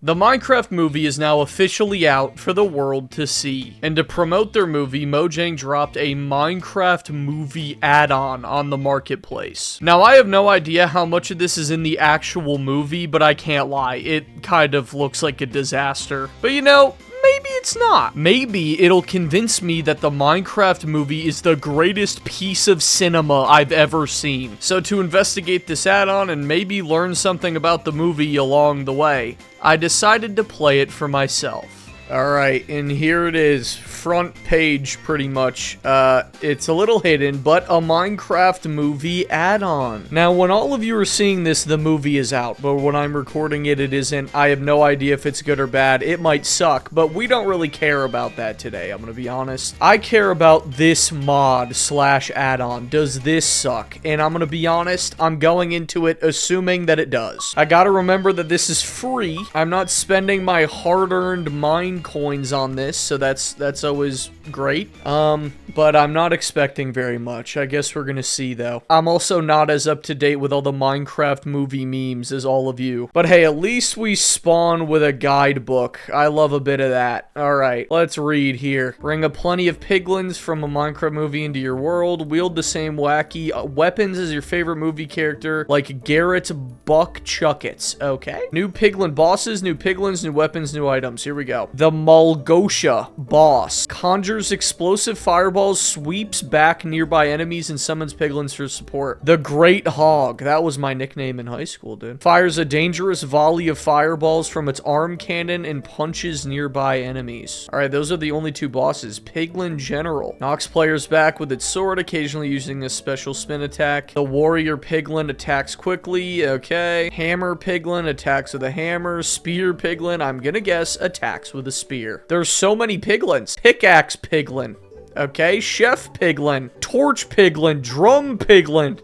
The Minecraft movie is now officially out for the world to see. And to promote their movie, Mojang dropped a Minecraft movie add-on on the marketplace. Now, I have no idea how much of this is in the actual movie, but I can't lie. It kind of looks like a disaster. But you know, maybe it's not. Maybe it'll convince me that the Minecraft movie is the greatest piece of cinema I've ever seen. So to investigate this add-on and maybe learn something about the movie along the way, I decided to play it for myself. Alright, and here it is, front page pretty much. It's a little hidden, but a Minecraft movie add-on. Now, when all of you are seeing this, the movie is out, but when I'm recording it, it isn't. I have no idea if it's good or bad. It might suck, but we don't really care about that today, I'm gonna be honest. I care about this mod slash add-on. Does this suck? And I'm gonna be honest, I'm going into it assuming that it does. I gotta remember that this is free. I'm not spending my hard-earned mine coins on this, so that's always great. But I'm not expecting very much. I guess we're gonna see, though. I'm also not as up to date with all the Minecraft movie memes as all of you. But hey, at least we spawn with a guidebook. I love a bit of that. Alright, let's read here. Bring a plenty of piglins from a Minecraft movie into your world. Wield the same wacky weapons as your favorite movie character, like Garrett Buck Chuckets. Okay. New piglin bosses, new piglins, new weapons, new items. Here we go. The Mulgosha boss conjures explosive fireballs, sweeps back nearby enemies, and summons piglins for support. The Great Hog, that was my nickname in high school, dude. Fires a dangerous volley of fireballs from its arm cannon and punches nearby enemies. Alright, those are the only two bosses. Piglin General knocks players back with its sword, occasionally using a special spin attack. The Warrior Piglin attacks quickly. Okay. Hammer Piglin attacks with a hammer. Spear Piglin, I'm gonna guess, attacks with a spear. There's so many piglins. Pickaxe Piglin. Okay, Chef Piglin. Torch Piglin. Drum Piglin.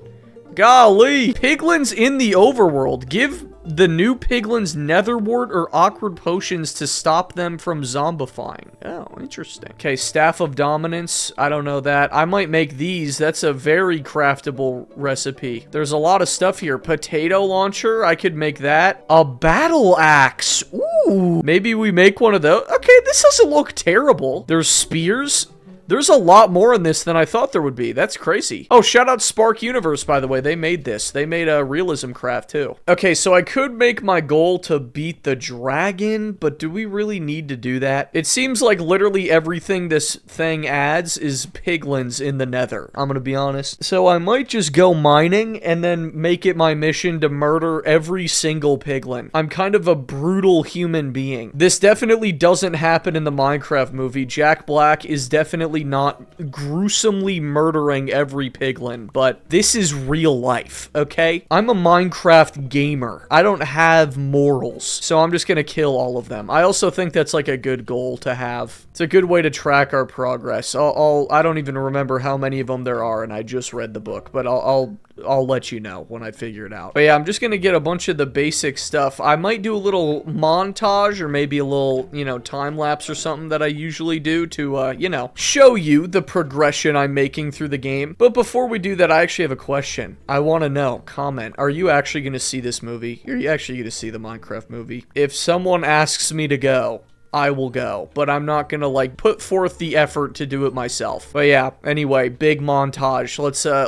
Golly. Piglins in the overworld. Give the new piglins netherwort or awkward potions to stop them from zombifying. Oh, interesting. Okay, Staff of Dominance. I don't know that. I might make these. That's a very craftable recipe. There's a lot of stuff here. Potato launcher. I could make that. A battle axe. Ooh. Maybe we make one of those. Okay, this doesn't look terrible. There's spears. There's a lot more in this than I thought there would be. That's crazy. Oh, shout out Spark Universe, by the way. They made this. They made a realism craft, too. Okay, so I could make my goal to beat the dragon, but do we really need to do that? It seems like literally everything this thing adds is piglins in the nether. I'm gonna be honest. So I might just go mining and then make it my mission to murder every single piglin. I'm kind of a brutal human being. This definitely doesn't happen in the Minecraft movie. Jack Black is definitely not gruesomely murdering every piglin, but this is real life, okay? I'm a Minecraft gamer. I don't have morals, so I'm just gonna kill all of them. I also think that's like a good goal to have. It's a good way to track our progress. I don't even remember how many of them there are, and I just read the book, but I'll let you know when I figure it out. But yeah, I'm just gonna get a bunch of the basic stuff. I might do a little montage or maybe a little, you know, time lapse or something that I usually do to, you know, show you the progression I'm making through the game. But before we do that, I actually have a question. I want to know, comment, are you actually gonna see this movie? Are you actually gonna see the Minecraft movie? If someone asks me to go, I will go, but I'm not gonna like put forth the effort to do it myself. But yeah, anyway, big montage.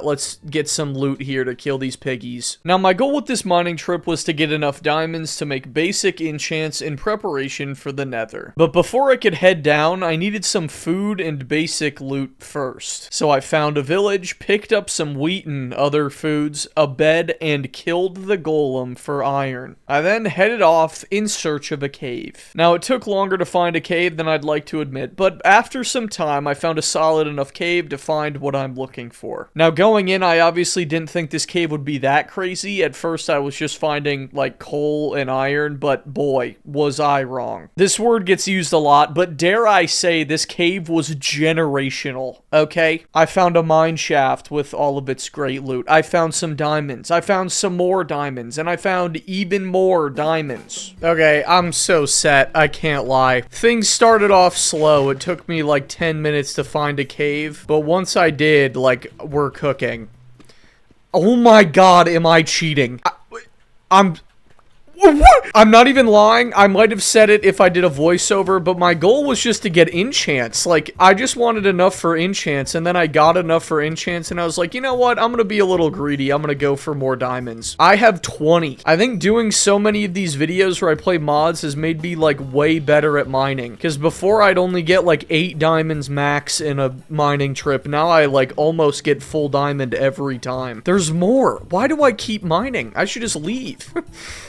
Let's get some loot here to kill these piggies. Now, my goal with this mining trip was to get enough diamonds to make basic enchants in preparation for the nether. But before I could head down, I needed some food and basic loot first. So I found a village, picked up some wheat and other foods, a bed, and killed the golem for iron. I then headed off in search of a cave. Now, it took longer to find a cave than I'd like to admit, but after some time, I found a solid enough cave to find what I'm looking for. Now, going in, I obviously didn't think this cave would be that crazy. At first, I was just finding, like, coal and iron, but boy, was I wrong. This word gets used a lot, but dare I say this cave was generational, okay? I found a mine shaft with all of its great loot. I found some diamonds. I found some more diamonds, and I found even more diamonds. Okay, I'm so set. I can't lie. Things started off slow. It took me like 10 minutes to find a cave, but once I did, like, we're cooking. Oh my god, am I cheating? I'm... What? I'm not even lying. I might have said it if I did a voiceover, but my goal was just to get enchants. Like, I just wanted enough for enchants, and then I got enough for enchants, and I was like, you know what? I'm gonna be a little greedy. I'm gonna go for more diamonds. I have 20. I think doing so many of these videos where I play mods has made me, like, way better at mining. Because before, I'd only get, like, 8 diamonds max in a mining trip. Now I, like, almost get full diamond every time. There's more. Why do I keep mining? I should just leave.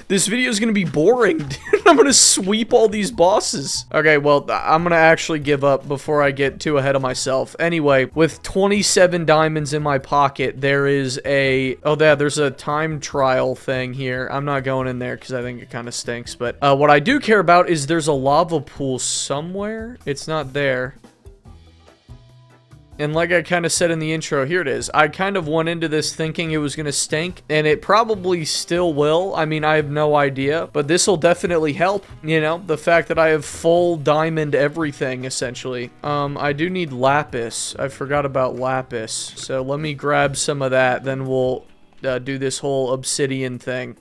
This video is gonna be boring, dude. I'm gonna sweep all these bosses. Okay, well, I'm gonna actually give up before I get too ahead of myself. Anyway, with 27 diamonds in my pocket, there is a... Oh, there's a time trial thing here. I'm not going in there because I think it kind of stinks, but what I do care about is there's a lava pool somewhere. It's not there. And like I kind of said in the intro, here it is. I kind of went into this thinking it was going to stink, and it probably still will. I mean, I have no idea, but this will definitely help, you know, the fact that I have full diamond everything, essentially. I do need lapis. I forgot about lapis, so let me grab some of that, then we'll do this whole obsidian thing.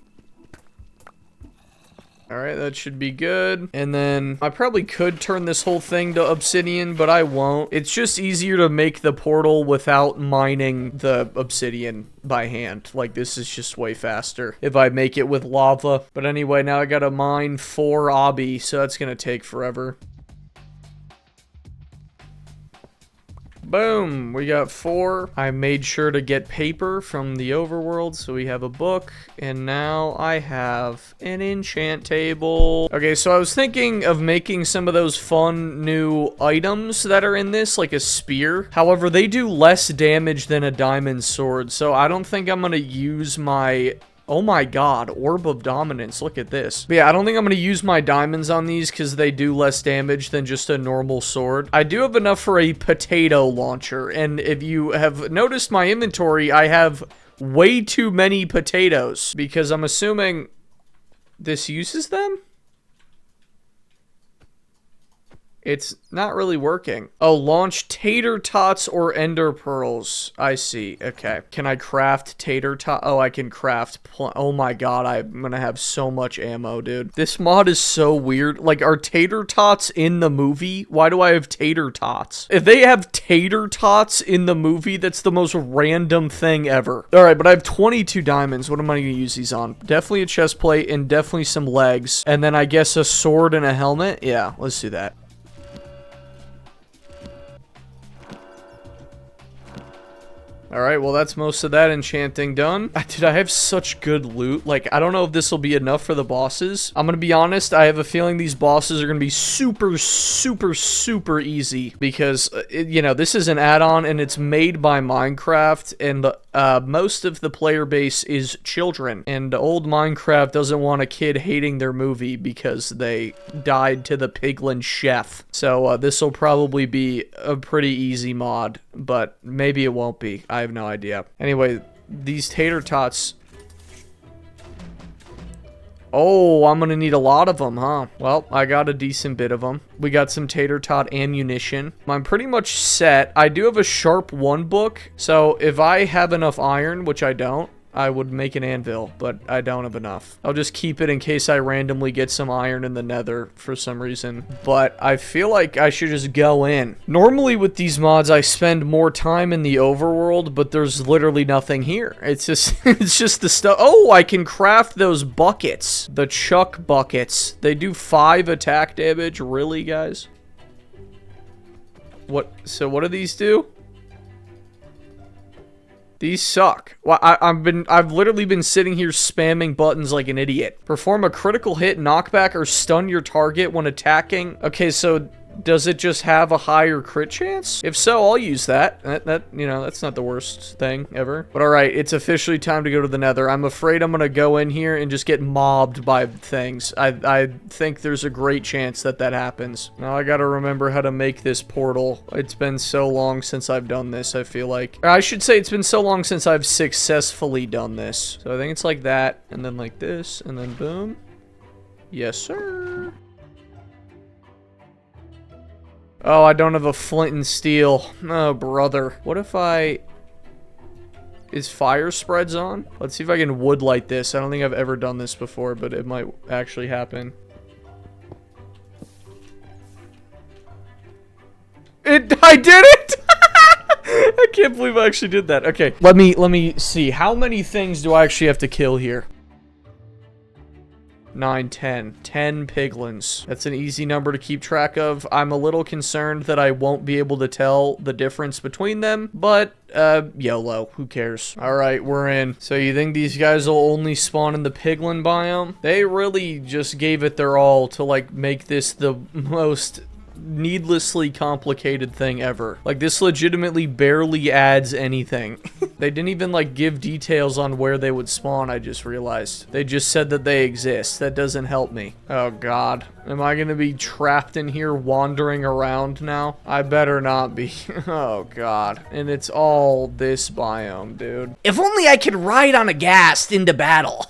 Alright, that should be good. And then I probably could turn this whole thing to obsidian, but I won't. It's just easier to make the portal without mining the obsidian by hand. Like, this is just way faster if I make it with lava. But anyway, now I gotta mine 4 obby, so that's gonna take forever. Boom, we got 4. I made sure to get paper from the overworld, so we have a book, and now I have an enchant table. Okay, so I was thinking of making some of those fun new items that are in this, like a spear. However, they do less damage than a diamond sword, so I don't think I'm gonna use my... Oh my god, Orb of Dominance, look at this. But yeah, I don't think I'm going to use my diamonds on these because they do less damage than just a normal sword. I do have enough for a potato launcher, and if you have noticed my inventory, I have way too many potatoes because I'm assuming this uses them? It's not really working. Oh, launch tater tots or ender pearls. I see. Okay. Can I craft tater tot? Oh, I can craft. Oh my god, I'm gonna have so much ammo, dude. This mod is so weird. Like, are tater tots in the movie? Why do I have tater tots? If they have tater tots in the movie, that's the most random thing ever. Alright, but I have 22 diamonds. What am I gonna use these on? Definitely a chest plate and definitely some legs. And then I guess a sword and a helmet? Yeah, let's do that. Alright, well that's most of that enchanting done. Dude, I have such good loot. Like, I don't know if this will be enough for the bosses. I'm gonna be honest, I have a feeling these bosses are gonna be super, super, super easy. Because, you know, this is an add-on and it's made by Minecraft. And most of the player base is children. And old Minecraft doesn't want a kid hating their movie because they died to the piglin chef. So, this will probably be a pretty easy mod. But maybe it won't be. I have no idea. Anyway, these tater tots. Oh, I'm gonna need a lot of them, huh? Well, I got a decent bit of them. We got some tater tot ammunition. I'm pretty much set. I do have a sharp 1 book, so if I have enough iron, which I don't, I would make an anvil, but I don't have enough. I'll just keep it in case I randomly get some iron in the nether for some reason. But I feel like I should just go in. Normally with these mods, I spend more time in the overworld, but there's literally nothing here. It's just, it's just the stuff. Oh, I can craft those buckets. The chuck buckets. They do 5 attack damage. Really, guys? What? So what do these do? These suck. Well, I've literally been sitting here spamming buttons like an idiot. Perform a critical hit, knockback, or stun your target when attacking. Okay, so does it just have a higher crit chance? If so, I'll use that. You know, that's not the worst thing ever. But alright, it's officially time to go to the nether. I'm afraid I'm gonna go in here and just get mobbed by things. I think there's a great chance that that happens. Now I gotta remember how to make this portal. It's been so long since I've done this, I feel like. Or I should say it's been so long since I've successfully done this. So I think it's like that, and then like this, and then boom. Yes, sir. Oh, I don't have a flint and steel. Oh, brother. What if I... Is fire spreads on? Let's see if I can wood light this. I don't think I've ever done this before, but it might actually happen. I did it! I can't believe I actually did that. Okay, let me see. How many things do I actually have to kill here? 9, 10. 10 piglins. That's an easy number to keep track of. I'm a little concerned that I won't be able to tell the difference between them, but, YOLO. Who cares? Alright, we're in. So you think these guys will only spawn in the piglin biome? They really just gave it their all to, like, make this the most needlessly complicated thing ever. Like, this legitimately barely adds anything. They didn't even, like, give details on where they would spawn, I just realized. They just said that they exist. That doesn't help me. Oh, God. Am I gonna be trapped in here wandering around now? I better not be. Oh, God. And it's all this biome, dude. If only I could ride on a ghast into battle.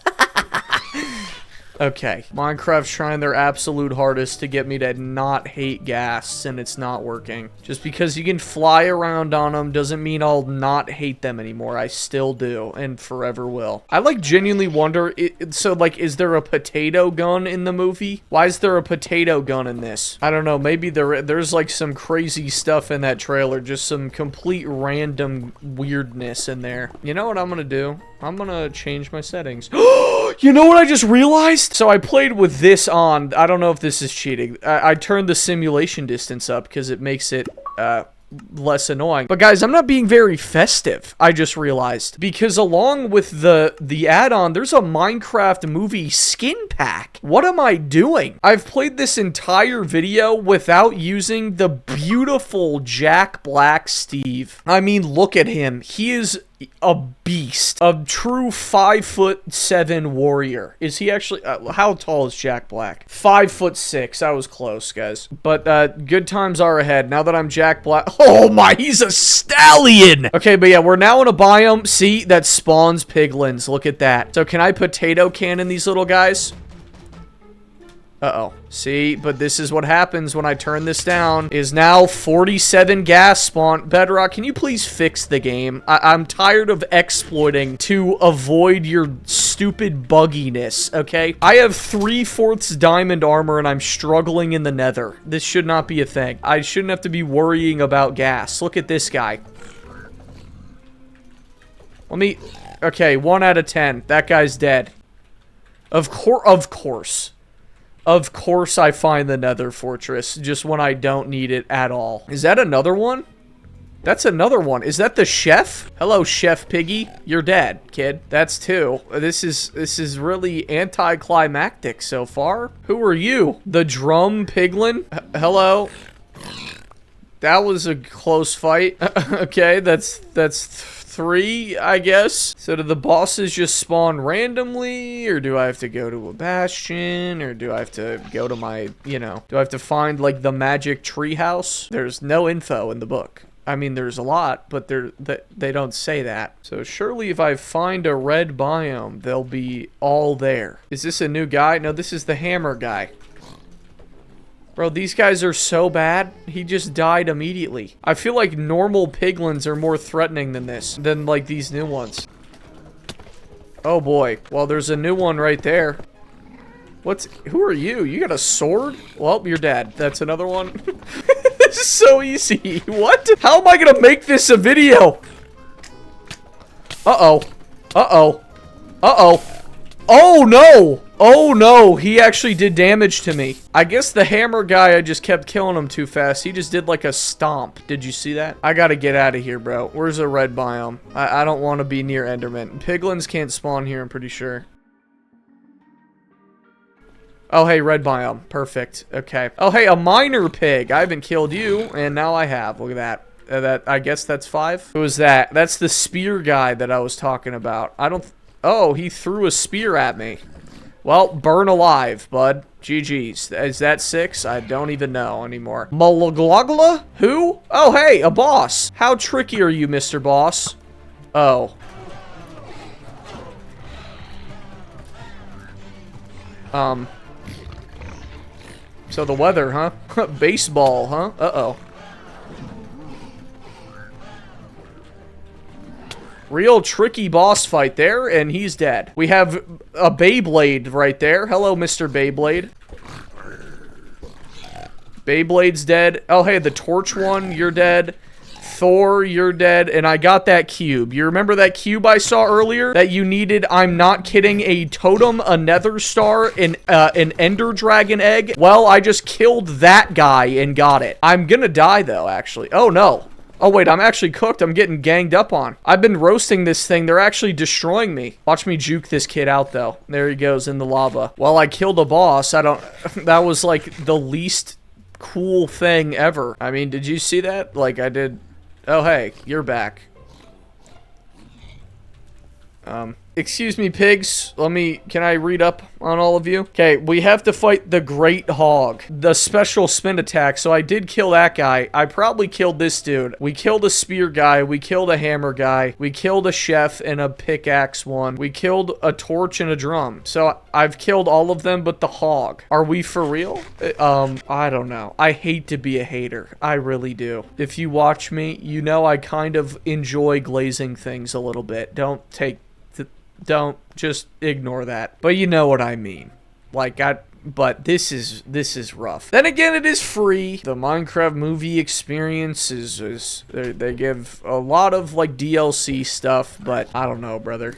Okay, Minecraft's trying their absolute hardest to get me to not hate ghasts, and it's not working. Just because you can fly around on them doesn't mean I'll not hate them anymore. I still do, and forever will. I, like, genuinely wonder, so, like, is there a potato gun in the movie? Why is there a potato gun in this? I don't know, maybe there's, like, some crazy stuff in that trailer, just some complete random weirdness in there. You know what I'm gonna do? I'm gonna change my settings. You know what I just realized? So I played with this on. I don't know if this is cheating. I turned the simulation distance up because it makes it, less annoying. But guys, I'm not being very festive, I just realized. Because along with the add-on, there's a Minecraft movie skin pack. What am I doing? I've played this entire video without using the beautiful Jack Black Steve. I mean, look at him. He is a beast. A true 5'7" warrior. Is he actually, how tall is Jack Black? 5'6". I was close, guys. But, good times are ahead. Now that I'm Jack Black. Oh my, he's a stallion! Okay, but yeah, we're now in a biome. See, that spawns piglins. Look at that. So can I potato cannon these little guys? Uh-oh. See, but this is what happens when I turn this down. Is now 47 gas spawn. Bedrock, can you please fix the game? I'm tired of exploiting to avoid your stupid bugginess, okay? I have 3/4 diamond armor and I'm struggling in the nether. This should not be a thing. I shouldn't have to be worrying about gas. Look at this guy. Okay, 1 out of 10. That guy's dead. Of course. Of course I find the nether fortress, just when I don't need it at all. Is that another one? That's another one. Is that the chef? Hello, Chef Piggy. You're dead, kid. That's 2. This is really anticlimactic so far. Who are you? The drum piglin? Hello? That was a close fight. Okay, that's 3, I guess. So do the bosses just spawn randomly, or do I have to go to a bastion, or do I have to go to my, you know, do I have to find, like, the magic treehouse? There's no info in the book. I mean, there's a lot, but they don't say that. So surely if I find a red biome, they'll be all there. Is this a new guy? No, this is the hammer guy. Bro, these guys are so bad. He just died immediately. I feel like normal piglins are more threatening than this. Than, like, these new ones. Oh, boy. Well, there's a new one right there. Who are you? You got a sword? Well, you're dead. That's another one. This is so easy. What? How am I gonna make this a video? Uh-oh. Uh-oh. Uh-oh. Oh, no! Oh, no! He actually did damage to me. I guess the hammer guy, I just kept killing him too fast. He just did like a stomp. Did you see that? I gotta get out of here, bro. Where's a red biome? I don't want to be near Enderman. Piglins can't spawn here, I'm pretty sure. Oh, hey, red biome. Perfect. Okay. Oh, hey, a miner pig. I haven't killed you, and now I have. Look at that. I guess that's 5. Who is that? That's the spear guy that I was talking about. Oh, he threw a spear at me. Well, burn alive, bud. GG's. Is that 6? I don't even know anymore. Malaglogla? Who? Oh, hey, a boss. How tricky are you, Mr. Boss? Oh. So the weather, huh? Baseball, huh? Uh-oh. Real tricky boss fight there, and he's dead. We have a Beyblade right there. Hello, Mr. Beyblade. Beyblade's dead. Oh, hey, the torch one, you're dead. Thor, you're dead. And I got that cube. You remember that cube I saw earlier? That you needed, I'm not kidding, a totem, a nether star, an ender dragon egg? Well, I just killed that guy and got it. I'm gonna die, though, actually. Oh, no. Oh, wait, I'm actually cooked. I'm getting ganged up on. I've been roasting this thing. They're actually destroying me. Watch me juke this kid out, though. There he goes in the lava. Well, I killed a boss. That was, like, the least cool thing ever. I mean, did you see that? Like, I did. Oh, hey, you're back. Excuse me, pigs. Can I read up on all of you? Okay, we have to fight the Great Hog. The special spin attack. So I did kill that guy. I probably killed this dude. We killed a spear guy. We killed a hammer guy. We killed a chef and a pickaxe one. We killed a torch and a drum. So I've killed all of them but the hog. Are we for real? I don't know. I hate to be a hater. I really do. If you watch me, you know I kind of enjoy glazing things a little bit. Don't just ignore that. But you know what I mean. But this is rough. Then again, it is free. The Minecraft movie experience they give a lot of like DLC stuff, but I don't know, brother.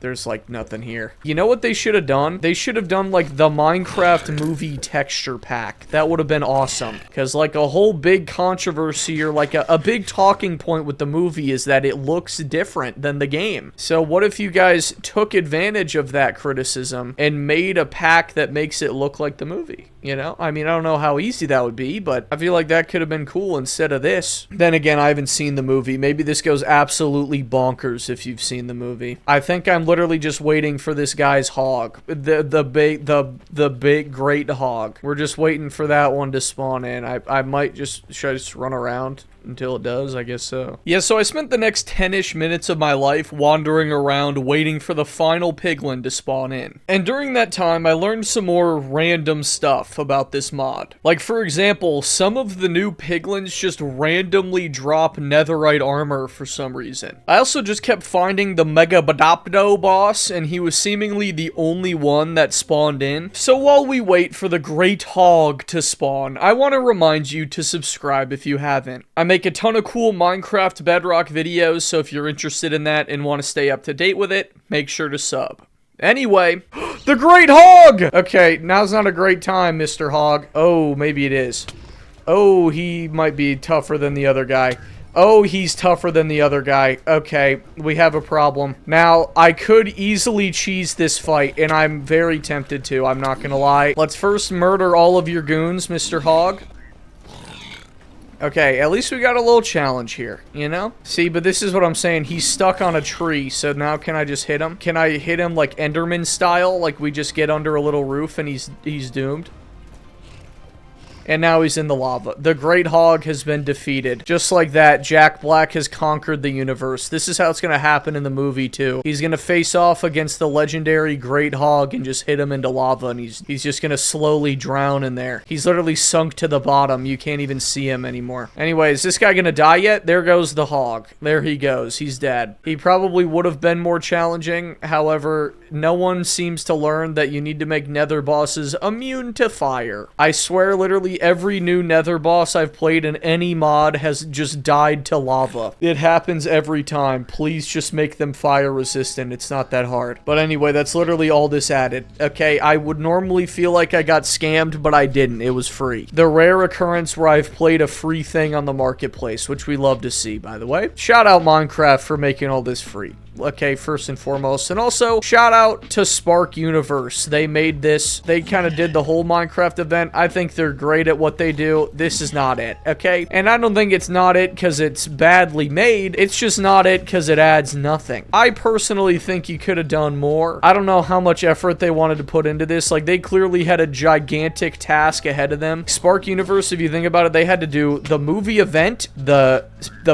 There's like nothing here. You know what they should have done? They should have done like the Minecraft movie texture pack. That would have been awesome. Because like a whole big controversy or like a big talking point with the movie is that it looks different than the game. So what if you guys took advantage of that criticism and made a pack that makes it look like the movie? You know? I mean, I don't know how easy that would be, but I feel like that could have been cool instead of this. Then again, I haven't seen the movie. Maybe this goes absolutely bonkers if you've seen the movie. I think I'm literally just waiting for this guy's hog. The big great hog. We're just waiting for that one to spawn in. I might just, should I just run around until it does? I guess so. Yeah, so I spent the next 10-ish minutes of my life wandering around waiting for the final piglin to spawn in. And during that time, I learned some more random stuff about this mod. Like, for example, some of the new piglins just randomly drop netherite armor for some reason. I also just kept finding the Mega Badopdo boss, and he was seemingly the only one that spawned in. So while we wait for the Great Hog to spawn, I want to remind you to subscribe if you haven't. I make a ton of cool Minecraft Bedrock videos, so if you're interested in that and want to stay up to date with it, make sure to sub. Anyway, the Great Hog! Okay, now's not a great time, Mr. Hog. Oh, maybe it is. Oh, he might be tougher than the other guy. Oh, he's tougher than the other guy. Okay, we have a problem. Now, I could easily cheese this fight, and I'm very tempted to, I'm not gonna lie. Let's first murder all of your goons, Mr. Hog. Okay, at least we got a little challenge here, you know? See, but this is what I'm saying. He's stuck on a tree, so now can I just hit him? Can I hit him like Enderman style? Like we just get under a little roof and he's doomed? And now he's in the lava. The Great Hog has been defeated. Just like that, Jack Black has conquered the universe. This is how it's going to happen in the movie, too. He's going to face off against the legendary Great Hog and just hit him into lava, and he's just going to slowly drown in there. He's literally sunk to the bottom. You can't even see him anymore. Anyway, is this guy going to die yet? There goes the hog. There he goes. He's dead. He probably would have been more challenging. However, no one seems to learn that you need to make nether bosses immune to fire. I swear, literally, every new nether boss I've played in any mod has just died to lava. It happens every time. Please just make them fire resistant. It's not that hard. But anyway, that's literally all this added. Okay, I would normally feel like I got scammed, but I didn't. It was free. The rare occurrence where I've played a free thing on the marketplace, which we love to see, by the way. Shout out Minecraft for making all this free. Okay, first and foremost. And also, shout out to Spark Universe. They made this. They kind of did the whole Minecraft event. I think they're great at what they do. This is not it, okay? And I don't think it's not it because it's badly made. It's just not it because it adds nothing. I personally think you could have done more. I don't know how much effort they wanted to put into this. Like, they clearly had a gigantic task ahead of them. Spark Universe, if you think about it, they had to do the movie event, the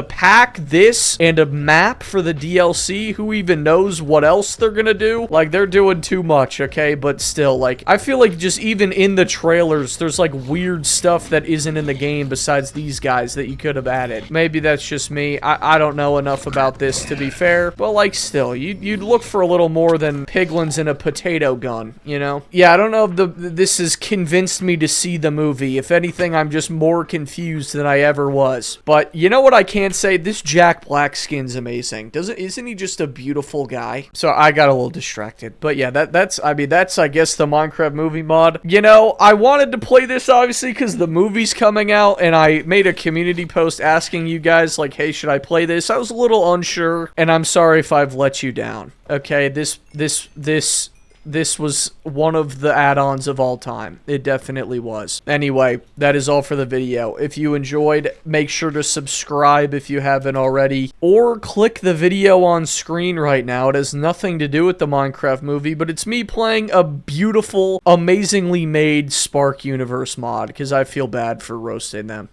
pack, this, and a map for the DLC. honestly, who even knows what else they're gonna do? Like, they're doing too much, okay? But still, like, I feel like just even in the trailers, there's, like, weird stuff that isn't in the game besides these guys that you could have added. Maybe that's just me. I don't know enough about this, to be fair. But, like, still, you'd look for a little more than piglins and a potato gun, you know? Yeah, I don't know if this has convinced me to see the movie. If anything, I'm just more confused than I ever was. But, you know what I can say? This Jack Black skin's amazing. Isn't he just a beautiful guy? So, I got a little distracted. But, yeah, that's, I guess, the Minecraft movie mod. You know, I wanted to play this, obviously, because the movie's coming out, and I made a community post asking you guys, like, hey, should I play this? I was a little unsure, and I'm sorry if I've let you down. Okay, this was one of the add-ons of all time. It definitely was. Anyway, that is all for the video. If you enjoyed, make sure to subscribe if you haven't already, or click the video on screen right now. It has nothing to do with the Minecraft movie, but it's me playing a beautiful, amazingly made Spark Universe mod, because I feel bad for roasting them.